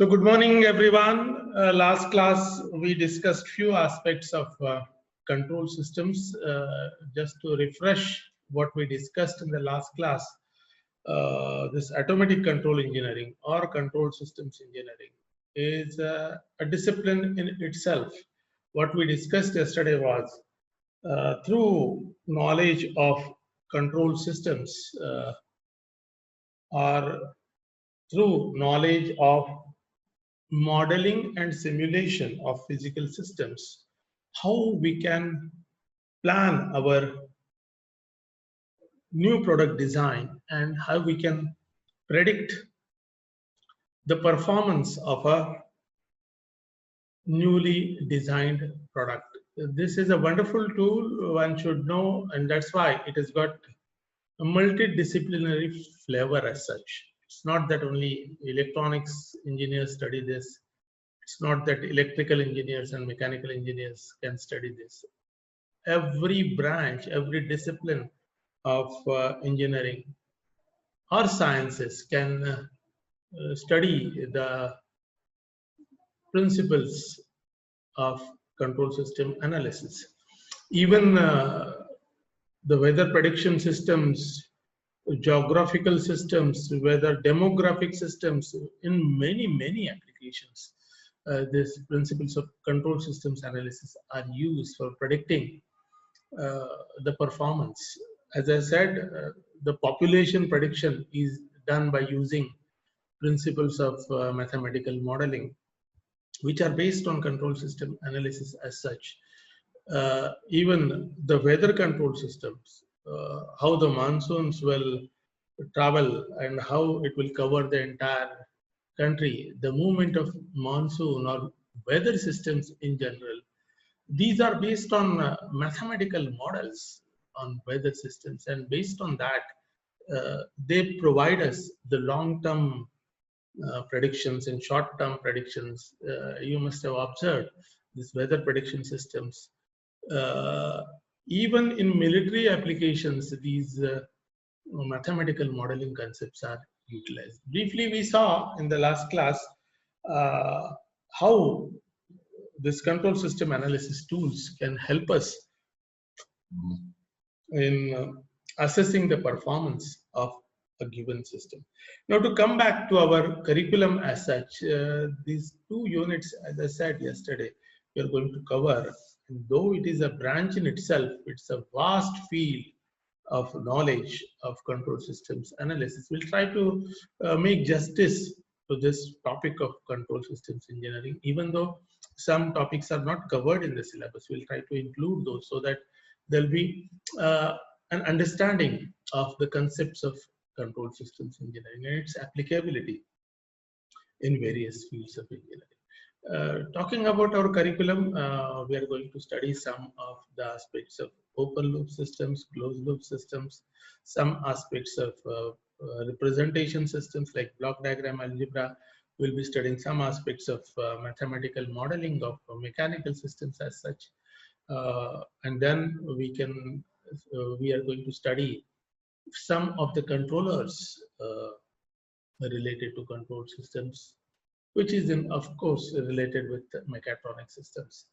So good morning, everyone. Last class, we discussed few aspects of control systems. Just to refresh what we discussed in the last class, this automatic control engineering or control systems engineering is a discipline in itself. What we discussed yesterday was through knowledge of control systems or through knowledge of modeling and simulation of physical systems, how we can plan our new product design and how we can predict the performance of a newly designed product. This is a wonderful tool, one should know, and that's why it has got a multidisciplinary flavor as such. It's not that only electronics engineers study this. It's not that electrical engineers and mechanical engineers can study this. Every branch, every discipline of engineering or sciences can study the principles of control system analysis. Even the weather prediction systems, geographical systems, weather demographic systems, in many applications. These principles of control systems analysis are used for predicting the performance. As I said, the population prediction is done by using principles of mathematical modeling, which are based on control system analysis as such. Even the weather control systems, how the monsoons will travel and how it will cover the entire country, the movement of monsoon or weather systems in general. These are based on mathematical models on weather systems, and based on that, they provide us the long-term predictions and short-term predictions. You must have observed these weather prediction systems. Even in military applications, these mathematical modeling concepts are utilized. Briefly, we saw in the last class how this control system analysis tools can help us in assessing the performance of a given system. Now, to come back to our curriculum as such, these two units, as I said yesterday, we are going to cover. And though it is a branch in itself, it's a vast field of knowledge of control systems analysis. We'll try to make justice to this topic of control systems engineering, even though some topics are not covered in the syllabus. We'll try to include those so that there'll be an understanding of the concepts of control systems engineering and its applicability in various fields of engineering. Talking about our curriculum, we are going to study some of the aspects of open loop systems, closed loop systems, some aspects of representation systems like block diagram algebra. We'll be studying some aspects of mathematical modeling of mechanical systems as such. And then we are going to study some of the controllers related to control systems, which is of course related with mechatronic systems.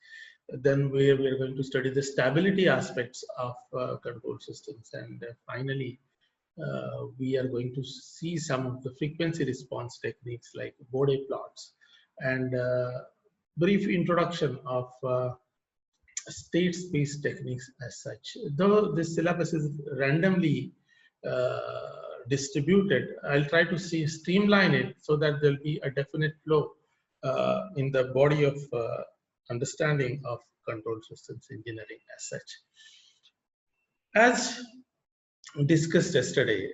Then we are going to study the stability aspects of control systems, and finally we are going to see some of the frequency response techniques like Bode plots and brief introduction of state space techniques as such. Though this syllabus is randomly distributed, I'll try to streamline it so that there'll be a definite flow in the body of understanding of control systems engineering as such. As discussed yesterday,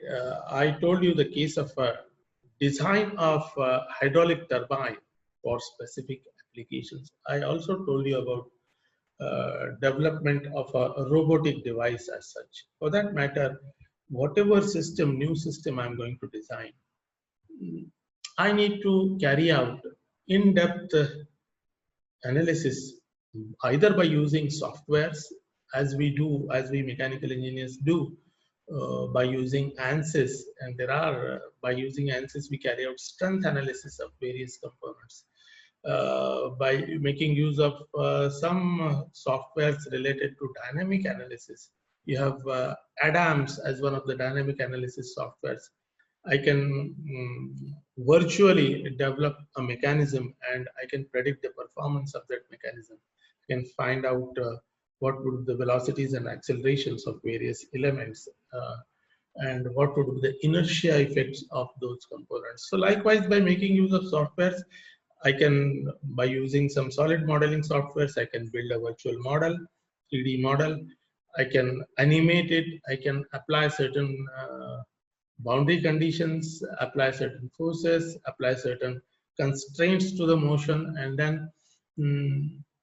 I told you the case of design of hydraulic turbine for specific applications. I also told you about development of a robotic device as such. For that matter, whatever system, new system I'm going to design, I need to carry out in-depth analysis either by using softwares as we mechanical engineers do, by using ANSYS, and there are by using ANSYS we carry out strength analysis of various components. By making use of some softwares related to dynamic analysis. You have ADAMS as one of the dynamic analysis softwares. I can virtually develop a mechanism and I can predict the performance of that mechanism. I can find out what would be the velocities and accelerations of various elements and what would be the inertia effects of those components. So likewise, by making use of softwares, I can, by using some solid modeling softwares, I can build a virtual model, 3D model. I can animate it. I can apply certain boundary conditions, apply certain forces, apply certain constraints to the motion, and then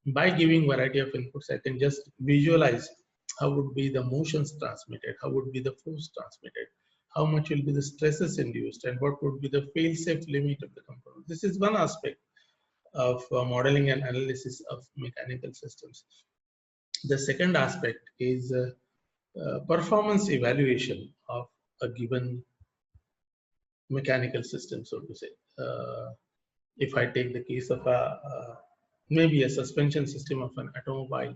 by giving variety of inputs, I can just visualize how would be the motions transmitted, how would be the force transmitted, how much will be the stresses induced, and what would be the fail-safe limit of the component. This is one aspect of modeling and analysis of mechanical systems. The second aspect is performance evaluation of a given mechanical system, so to say. If I take the case of maybe a suspension system of an automobile,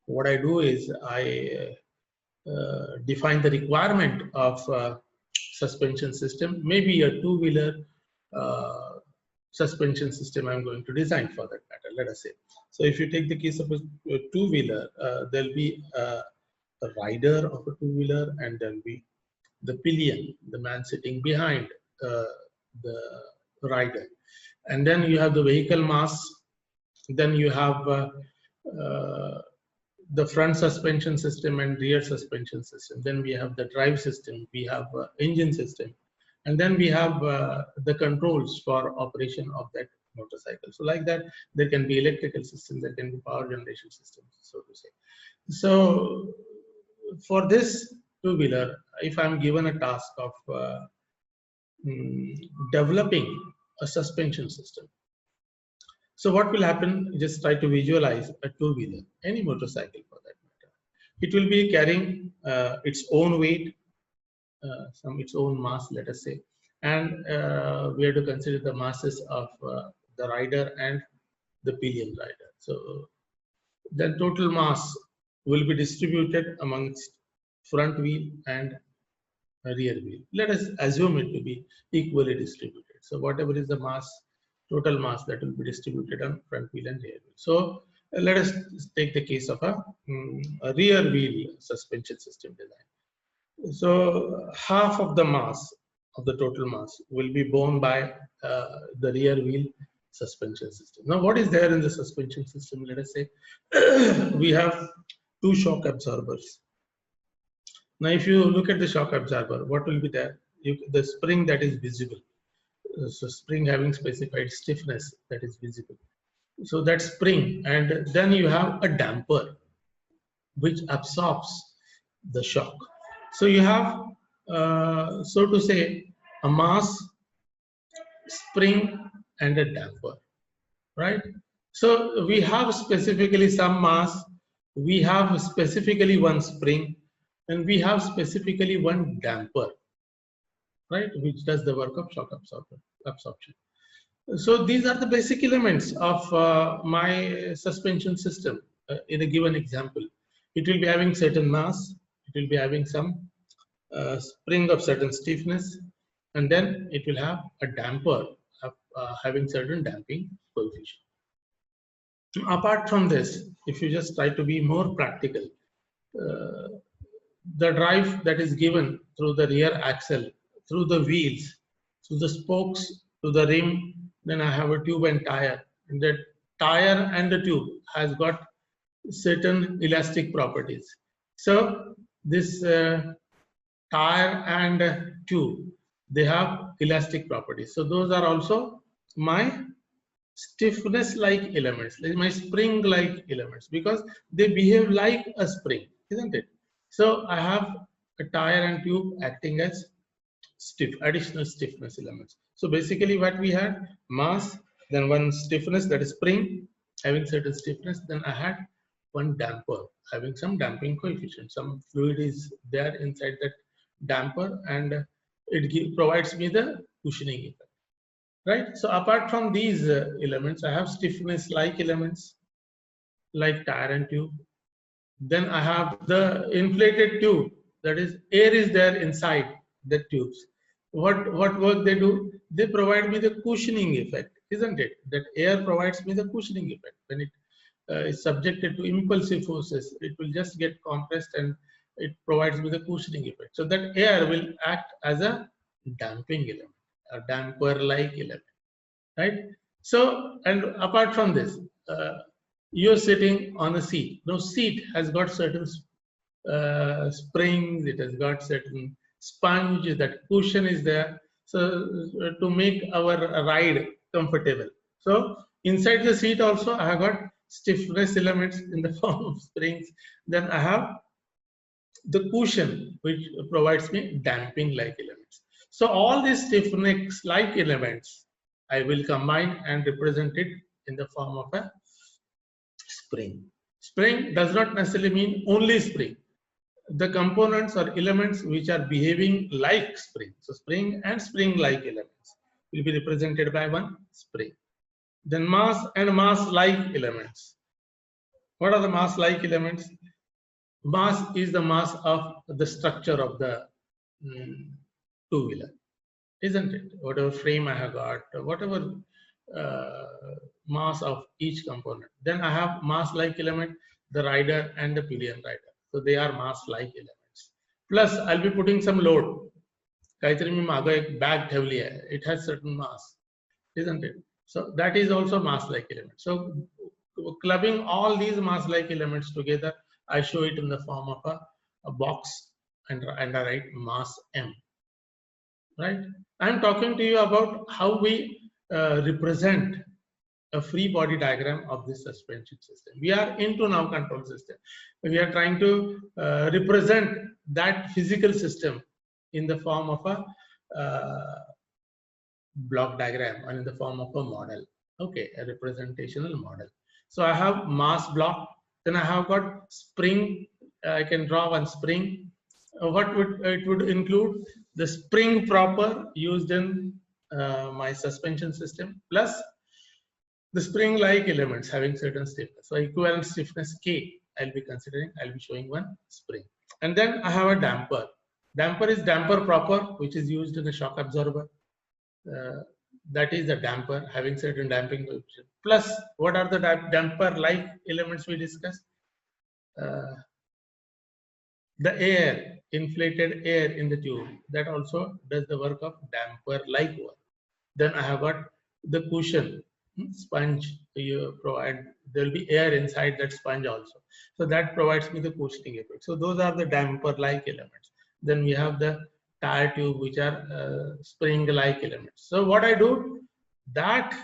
what I do is I define the requirement of suspension system, maybe a two-wheeler suspension system I'm going to design for that matter, let us say. So if you take the case of a two-wheeler, there'll be a rider of a two-wheeler and there'll be the pillion, the man sitting behind the rider. And then you have the vehicle mass, then you have the front suspension system and rear suspension system. Then we have the drive system, we have engine system, and then we have the controls for operation of that motorcycle. So like that, there can be electrical systems, there can be power generation systems, so to say. So for this two-wheeler, if I'm given a task of developing a suspension system, so what will happen? Just try to visualize a two-wheeler, any motorcycle for that matter. It will be carrying its own weight, its own mass, let us say, and we have to consider the masses of the rider and the pillion rider. So the total mass will be distributed amongst front wheel and rear wheel. Let us assume it to be equally distributed. So whatever is the mass, total mass, that will be distributed on front wheel and rear wheel. So let us take the case of a rear wheel suspension system design. So half of the mass of the total mass will be borne by the rear wheel suspension system. Now what is there in the suspension system? Let us say we have two shock absorbers. Now if you look at the shock absorber, what will be there? The spring that is visible. So spring having specified stiffness that is visible. So that spring, and then you have a damper which absorbs the shock. So you have, so to say, a mass, spring, and a damper, right? So we have specifically some mass, we have specifically one spring, and we have specifically one damper, right, which does the work of shock absorption. So these are the basic elements of my suspension system in a given example. It will be having certain mass, it will be having some spring of certain stiffness, and then it will have a damper having certain damping coefficient. Apart from this, if you just try to be more practical, the drive that is given through the rear axle, through the wheels, through the spokes, to the rim, then I have a tube and tire. And the tire and the tube has got certain elastic properties. So this tire and tube, they have elastic properties. So those are also my stiffness-like elements, my spring-like elements, because they behave like a spring, isn't it? So I have a tire and tube acting as additional stiffness elements. So basically what we had, mass, then one stiffness, that is spring, having certain stiffness, then I had one damper, having some damping coefficient. Some fluid is there inside that damper, and provides me the cushioning effect. Right. So apart from these elements, I have stiffness like elements like tire and tube. Then I have the inflated tube, that is air is there inside the tubes. What work they do? They provide me the cushioning effect, isn't it? That air provides me the cushioning effect. When it is subjected to impulsive forces, it will just get compressed and it provides me the cushioning effect. So that air will act as a damping element, a damper like element, right? So, and apart from this, you're sitting on a seat. Now, seat has got certain springs, it has got certain sponge, that cushion is there. So, to make our ride comfortable. So, inside the seat also, I have got stiffness elements in the form of springs. Then I have the cushion, which provides me damping like elements. So, all these stiffness like elements, I will combine and represent it in the form of a spring. Spring does not necessarily mean only spring. The components or elements which are behaving like spring. So spring and spring-like elements will be represented by one spring. Then mass and mass-like elements. What are the mass-like elements? Mass is the mass of the structure of the two-wheeler, isn't it? Whatever frame I have got, whatever mass of each component. Then I have mass-like element, the rider and the pillion rider. So they are mass-like elements. Plus, I'll be putting some load. काहीतरी मी मागे एक bag ठेवली आहे. It has certain mass, isn't it? So that is also mass-like element. So clubbing all these mass-like elements together, I show it in the form of a box, and I write mass M. Right? I'm talking to you about how we represent a free body diagram of this suspension system. We are into now control system. We are trying to represent that physical system in the form of a block diagram and in the form of a model. Okay, a representational model. So I have mass block, then I have got spring. I can draw one spring. What would it would include? The spring proper used in my suspension system, plus the spring-like elements having certain stiffness. So equivalent stiffness K, I'll be considering, I'll be showing one spring. And then I have a damper. Damper is damper proper, which is used in a shock absorber. That is the damper having certain damping coefficient. Plus, what are the damper-like elements we discussed? The air, inflated air in the tube, that also does the work of damper-like work. Then I have got the cushion, sponge you provide. There will be air inside that sponge also. So that provides me the cushioning effect. So those are the damper-like elements. Then we have the tire tube, which are spring-like elements. So what I do, that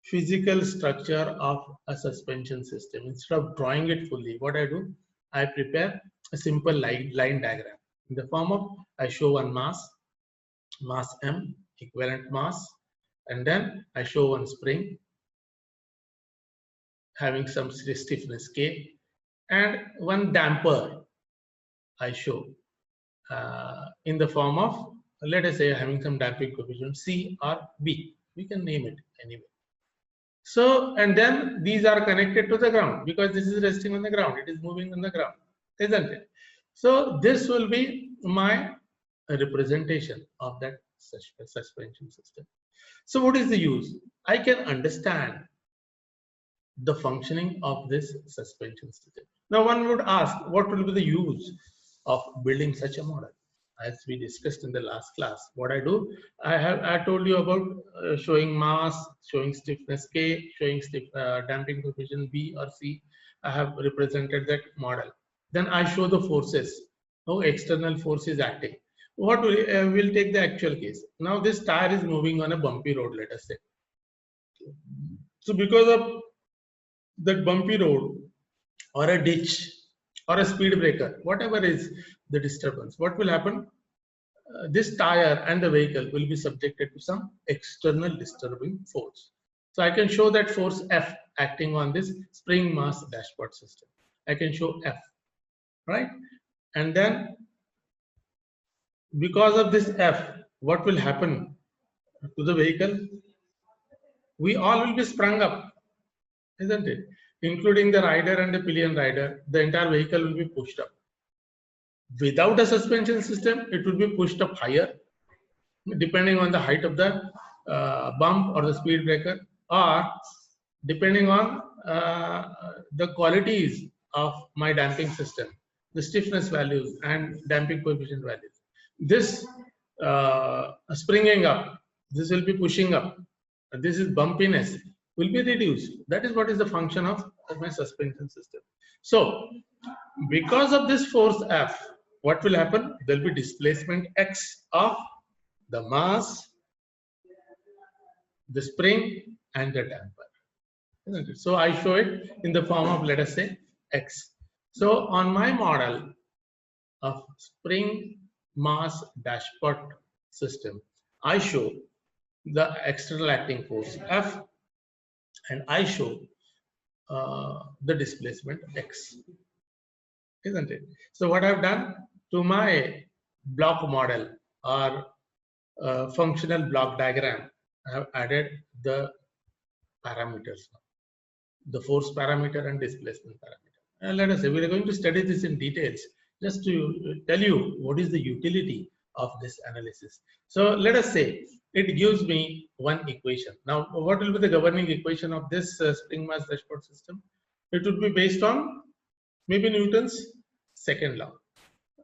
physical structure of a suspension system, instead of drawing it fully, what I do, I prepare a simple line diagram in the form of, I show one mass M, equivalent mass, and then I show one spring having some stiffness K, and one damper I show in the form of, let us say, having some damping coefficient C or B. We can name it anyway. So, and then these are connected to the ground because this is resting on the ground. It is moving on the ground, isn't it? So this will be my representation of that suspension system. So what is the use? I can understand the functioning of this suspension system. Now one would ask, what will be the use of building such a model? As we discussed in the last class, what I do, I told you about showing mass, showing stiffness K, showing damping coefficient B or C. I have represented that model. Then I show the forces, how external force is acting. What we'll take the actual case. Now this tire is moving on a bumpy road, let us say. So because of that bumpy road or a ditch or a speed breaker, whatever is the disturbance, what will happen? This tire and the vehicle will be subjected to some external disturbing force. So I can show that force F acting on this spring mass dashboard system. I can show F, right? And then Because of this F, what will happen to the vehicle? We all will be sprung up, isn't it? Including the rider and the pillion rider, the entire vehicle will be pushed up. Without a suspension system, it will be pushed up higher, depending on the height of the bump or the speed breaker, or depending on the qualities of my damping system, the stiffness values and damping coefficient values. This springing up, this will be pushing up, this is bumpiness will be reduced. That is what is the function of my suspension system. So because of this force F, what will happen? There will be displacement X of the mass, the spring, and the damper. Isn't it? So I show it in the form of, let us say, X. So on my model of spring mass dashpot system, I show the external acting force F, and I show the displacement X. Isn't it? So what I've done to my block model or functional block diagram, I have added the parameters, the force parameter and displacement parameter. And let us say we are going to study this in details just to tell you what is the utility of this analysis. So let us say it gives me one equation. Now, what will be the governing equation of this spring mass dashpot system? It would be based on maybe Newton's second law.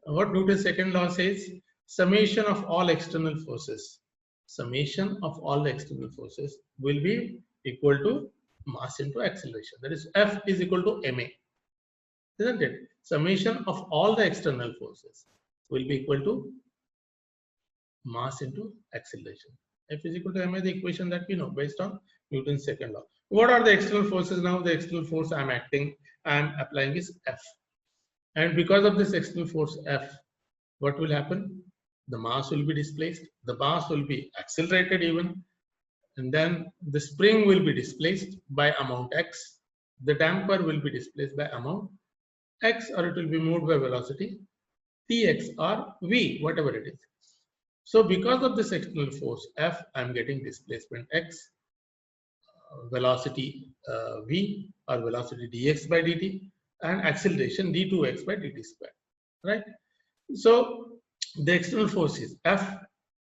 What Newton's second law says? Summation of all external forces. Summation of all the external forces will be equal to mass into acceleration. That is, F is equal to ma. Isn't it? Summation of all the external forces will be equal to mass into acceleration. F is equal to ma, the equation that we know based on Newton's second law. What are the external forces now? The external force I am applying is F. And because of this external force F, what will happen? The mass will be displaced, the mass will be accelerated even, and then the spring will be displaced by amount x, the damper will be displaced by amount x, or it will be moved by velocity tx or v, whatever it is. So because of this external force F, I am getting displacement x, velocity v or velocity dx by dt, and acceleration d2x by dt square, right? So the external force is F.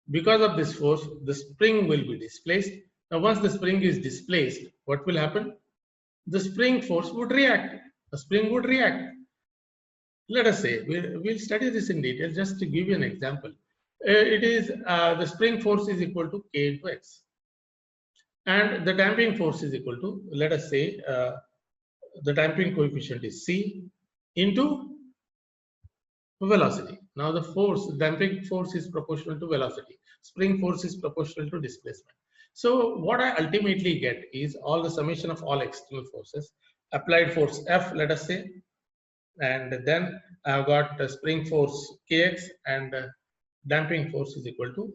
Because of this force, the spring will be displaced. Now, once the spring is displaced, what will happen? The spring force would react. The spring would react. Let us say, we'll study this in detail just to give you an example. It is the spring force is equal to K into X. And the damping force is equal to, let us say, the damping coefficient is C into velocity. Now the force, damping force is proportional to velocity. Spring force is proportional to displacement. So what I ultimately get is all the summation of all external forces, applied force F, let us say, and then I've got the spring force Kx, and damping force is equal to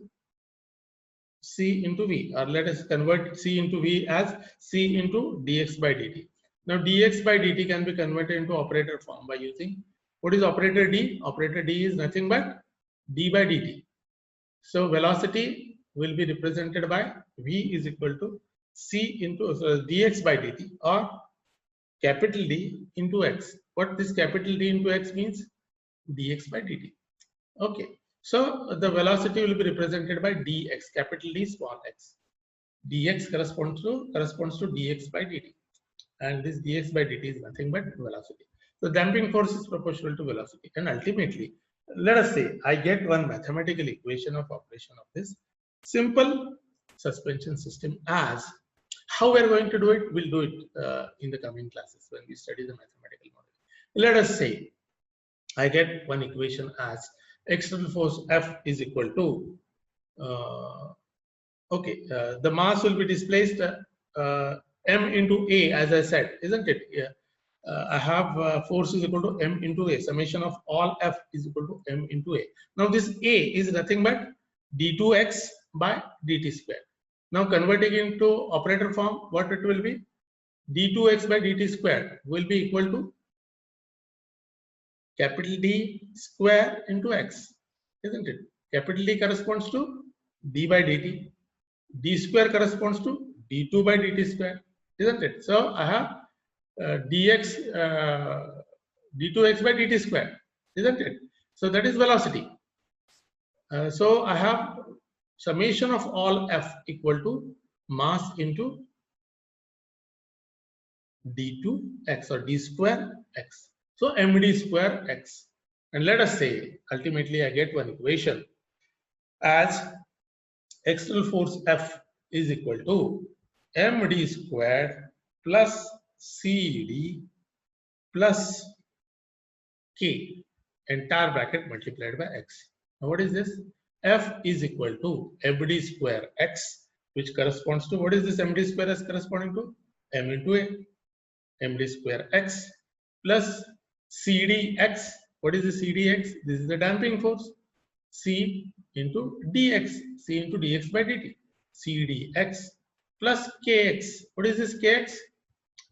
C into V, or let us convert C into V as C into dx by dt. Now dx by dt can be converted into operator form by using, what is operator d? Operator d is nothing but d by dt. So velocity will be represented by v is equal to c into dx by dt, or capital D into x. What this capital D into x means? Dx by dt. Okay. So the velocity will be represented by dx, capital D, small x. Dx corresponds to dx by dt, and this dx by dt is nothing but velocity. So damping force is proportional to velocity, and ultimately, let us say I get one mathematical equation of operation of this simple suspension system. As how we are going to do it, we'll do it in the coming classes when we study the mathematical model. Let us say I get one equation as external force F is equal to the mass will be displaced m into a, as I said, isn't it? I have force is equal to m into a. Summation of all F is equal to m into a. Now this a is nothing but d2x by dt square. Now converting into operator form, what it will be? d2x by dt square will be equal to capital D square into x, isn't it? Capital D corresponds to d by dt. D square corresponds to d2 by dt square, isn't it? So I have dx d2x by dt square, isn't it? So that is velocity. So I have summation of all f equal to mass into d2x or d square x. So md square x. And let us say ultimately I get one equation as external force F is equal to md squared plus cd plus k entire bracket multiplied by x. Now what is this? F is equal to md square x, which corresponds to, what is this md square x corresponding to? M into a, md square x plus cdx. What is the cdx? This is the damping force. C into dx, c into dx by dt, cdx plus kx. What is this kx?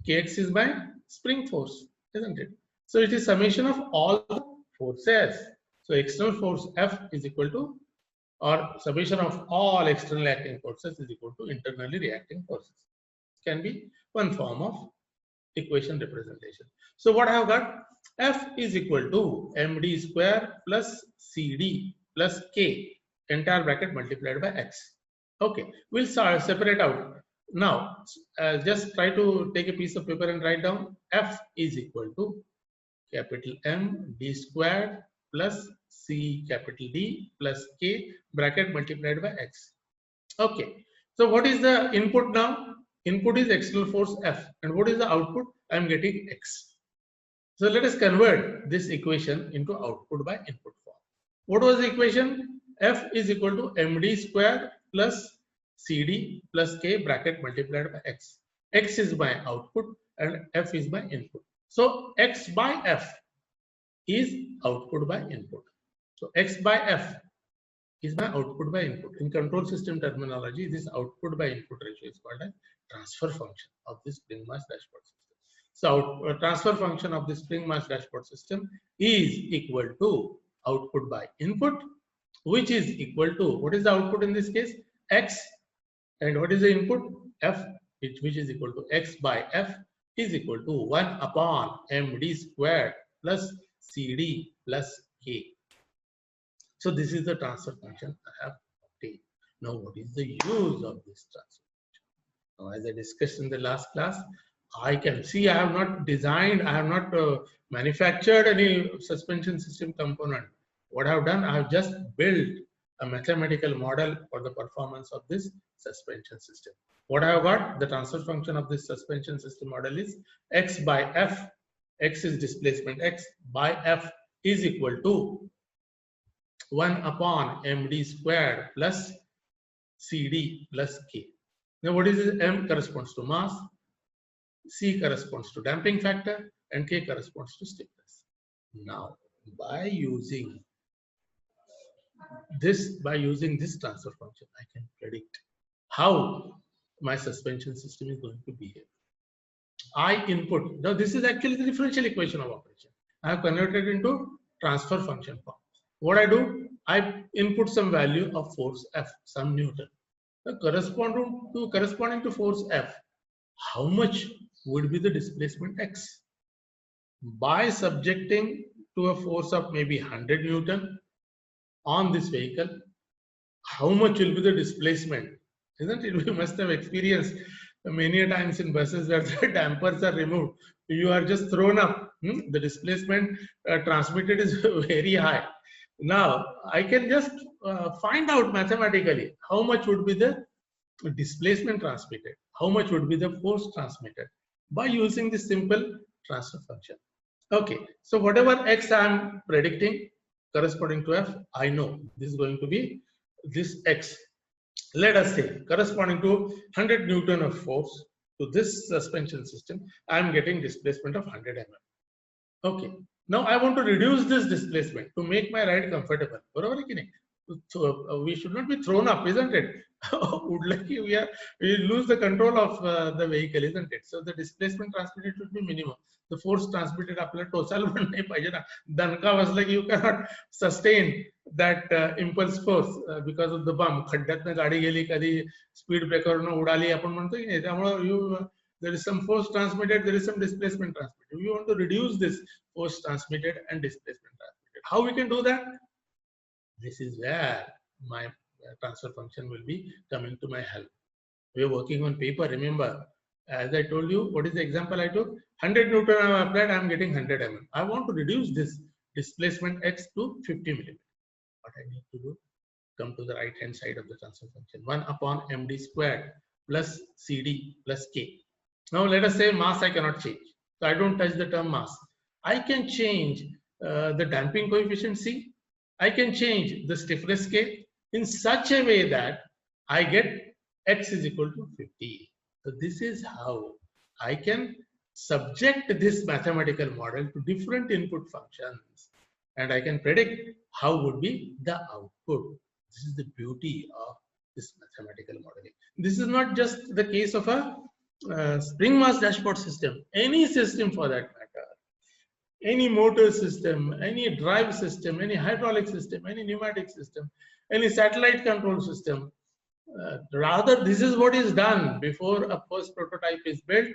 Kx is my spring force, isn't it? So it is summation of all the forces. So external force F is equal to, or summation of all external acting forces is equal to internally reacting forces. Can be one form of equation representation. So what I have got? F is equal to md square plus cd plus k entire bracket multiplied by x. Okay, we'll separate out. Now, just try to take a piece of paper and write down F is equal to capital M d squared plus C capital D plus K bracket multiplied by X. Okay, so what is the input now? Input is external force F, and what is the output? I am getting X. So let us convert this equation into output by input form. What was the equation? F is equal to md square plus cd plus k bracket multiplied by x. X is my output and F is my input. So X by F is output by input. So X by F is my output by input. In control system terminology, this output by input ratio is called a transfer function of the spring mass dashpot system. So transfer function of the spring mass dashpot system is equal to output by input, which is equal to, what is the output in this case? X, and what is the input? F, which is equal to X by F is equal to 1 upon md squared plus cd plus k. So this is the transfer function I have obtained. Now what is the use of this transfer function? Now, as I discussed in the last class, I can see I have not designed, I have not manufactured any suspension system component. What I have done, I have just built a mathematical model for the performance of this suspension system. What I have got, the transfer function of this suspension system model is X by F. X is displacement X by F is equal to 1 upon md squared plus cd plus k. Now what is this? M corresponds to mass, C corresponds to damping factor, and K corresponds to stiffness. Now, by using this transfer function, I can predict how my suspension system is going to behave. I input, now this is actually the differential equation of operation. I have converted into transfer function form. What I do, I input some value of force F, some Newton. Now, corresponding to force F, how much would be the displacement X? By subjecting to a force of maybe 100 Newton on this vehicle, how much will be the displacement? Isn't it? We must have experienced many times in buses where the dampers are removed. You are just thrown up. The displacement transmitted is very high. Now, I can just find out mathematically how much would be the displacement transmitted, how much would be the force transmitted by using this simple transfer function. Okay, so whatever X I am predicting corresponding to F, I know this is going to be this X. Let us say corresponding to 100 Newton of force to this suspension system, I am getting displacement of 100 mm. Okay, now I want to reduce this displacement to make my ride comfortable. we should not be thrown up, isn't it? Would like we lose the control of the vehicle, isn't it? So the displacement transmitted should be minimum. The force transmitted आपल्याला टोचायला पण नाही पाहिजे ना. दणका वाजला की you cannot sustain that impulse force because of the bump. खड्ड्यातनं गाडी गेली, कधी स्पीड ब्रेकरवरनं उडाली, आपण म्हणतो की नाही. त्यामुळे there is some force transmitted, there is some displacement transmitted. We want to reduce this force transmitted and displacement transmitted. How we can do that? This is where my transfer function will be coming to my help. We are working on paper, remember. As I told you, what is the example I took? 100 Newton I have applied, I am getting 100 mm. I want to reduce this displacement x to 50 millimeter. What I need to do? Come to the right hand side of the transfer function. 1 upon md squared plus cd plus k. Now let us say mass I cannot change. So I don't touch the term mass. I can change the damping coefficient c. I can change the stiffness k in such a way that I get x is equal to 50. So this is how I can subject this mathematical model to different input functions, and I can predict how would be the output. This is the beauty of this mathematical modeling. This is not just the case of a spring mass dashboard system. Any system for that matter, any motor system, any drive system, any hydraulic system, any pneumatic system, any satellite control system. Rather, this is what is done before a first prototype is built.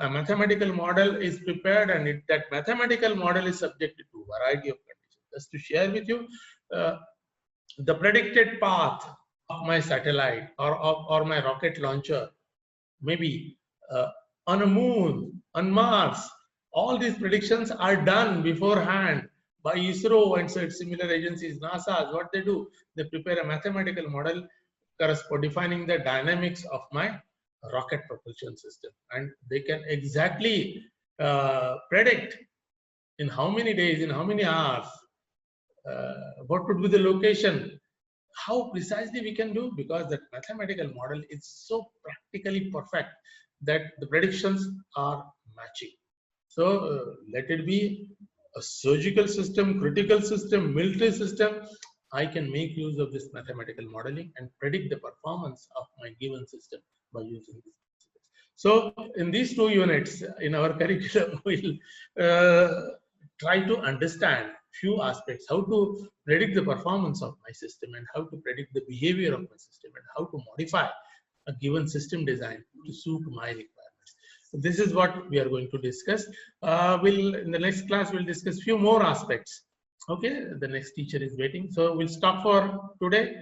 A mathematical model is prepared, and that mathematical model is subjected to a variety of conditions. Just to share with you, the predicted path of my satellite or my rocket launcher, maybe on a moon, on Mars, all these predictions are done beforehand by ISRO and similar agencies. NASA, what they do, they prepare a mathematical model defining the dynamics of my rocket propulsion system, and they can exactly predict in how many days, in how many hours, what would be the location, how precisely we can do, because that mathematical model is so practically perfect that the predictions are matching. So let it be a surgical system, critical system, military system, I can make use of this mathematical modeling and predict the performance of my given system by using this. So in these 2 units in our curriculum, we'll try to understand few aspects, how to predict the performance of my system and how to predict the behavior of my system and how to modify a given system design to suit my requirements. So this is what we are going to discuss. In the next class, we'll discuss few more aspects. Okay, the next teacher is waiting. So we'll stop for today.